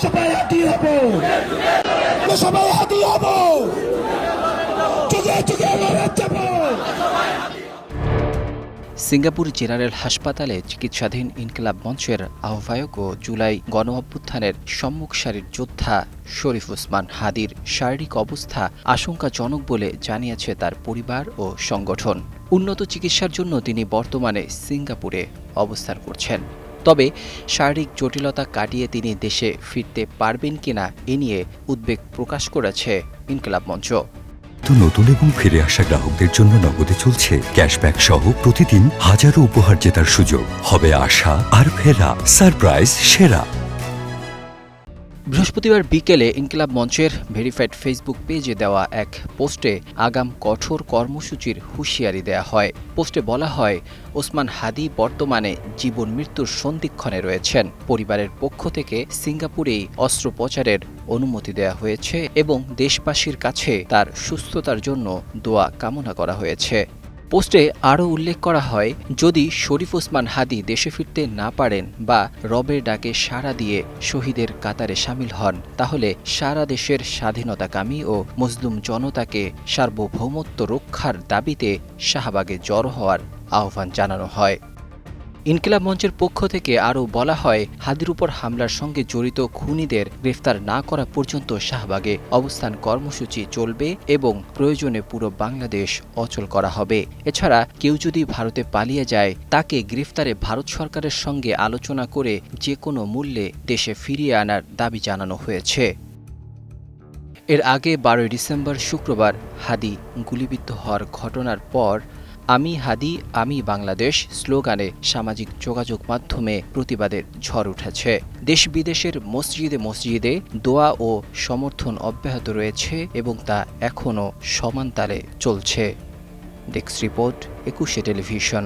সবাই হাতি হব, সবাই হাতি হব, যুগে যুগে লড়ে যাব। সিঙ্গাপুর জেনারেল হাসপাতালে চিকিৎসাধীন ইনকিলাব মঞ্চের আহ্বায়ক ও জুলাই গণ অভ্যুত্থানের সম্মুখ সারির যোদ্ধা শরীফ ওসমান হাদীর শারীরিক অবস্থা আশঙ্কাজনক বলে জানিয়েছে তার পরিবার ও সংগঠন। উন্নত চিকিৎসার জন্য তিনি বর্তমানে সিঙ্গাপুরে অবস্থান করছেন। তবে শারীরিক জটিলতা কাটিয়ে তিনি দেশে ফিরতে পারবেন কিনা এ নিয়ে উদ্বেগ প্রকাশ করেছে ইনকিলাব মঞ্চ। নতুন এবং ফিরে আসা গ্রাহকদের জন্য নগদে চলছে ক্যাশব্যাক সহ প্রতিদিন হাজারো উপহার জেতার সুযোগ। হবে আশা আর ফেরা, সারপ্রাইজ সেরা। বৃহস্পতিবার বিকেলে ইনকিলাব মঞ্চের ভেরিফাইড ফেসবুক পেজে দেওয়া এক পোস্টে আগাম কঠোর কর্মসূচির হুঁশিয়ারি দেয়া হয়। পোস্টে বলা হয়, ওসমান হাদী বর্তমানে জীবন মৃত্যুর সন্ধিক্ষণে রয়েছেন। পরিবারের পক্ষ থেকে সিঙ্গাপুরেই অস্ত্রোপচারের অনুমতি দেয়া হয়েছে এবং দেশবাসীর কাছে তার সুস্থতার জন্য দোয়া কামনা করা হয়েছে। পোস্টে আরও উল্লেখ করা হয়, যদি শরীফ ওসমান হাদী দেশে ফিরতে না পারেন বা রবের ডাকে সাড়া দিয়ে শহীদের কাতারে শামিল হন, তাহলে সারা দেশের স্বাধীনতাকামী ও মজলুম জনতাকে সার্বভৌমত্ব রক্ষার দাবিতে শাহবাগে জড়ো হওয়ার আহ্বান জানানো হয়। ইনকিলাব মঞ্চের পক্ষ থেকে আরও বলা হয়, হাদীর উপর হামলার সঙ্গে জড়িত খুনিদের গ্রেফতার না করা পর্যন্ত শাহবাগে অবস্থান কর্মসূচি চলবে এবং প্রয়োজনে পুরো বাংলাদেশ অচল করা হবে। এছাড়া কেউ যদি ভারতে পালিয়ে যায়, তাকে গ্রেফতারে ভারত সরকারের সঙ্গে আলোচনা করে যে কোনো মূল্যে দেশে ফিরিয়ে আনার দাবি জানানো হয়েছে। এর আগে 12 ডিসেম্বর শুক্রবার হাদী গুলিবিদ্ধ হওয়ার ঘটনার পর আমি হাদী আমি বাংলাদেশ স্লোগানে সামাজিক যোগাযোগ মাধ্যমে প্রতিবাদের ঝড় উঠেছে। দেশ বিদেশের মসজিদে মসজিদে দোয়া ও সমর্থন অব্যাহত রয়েছে এবং তা এখনও সমান তালে চলছে। Desk report, 21 television.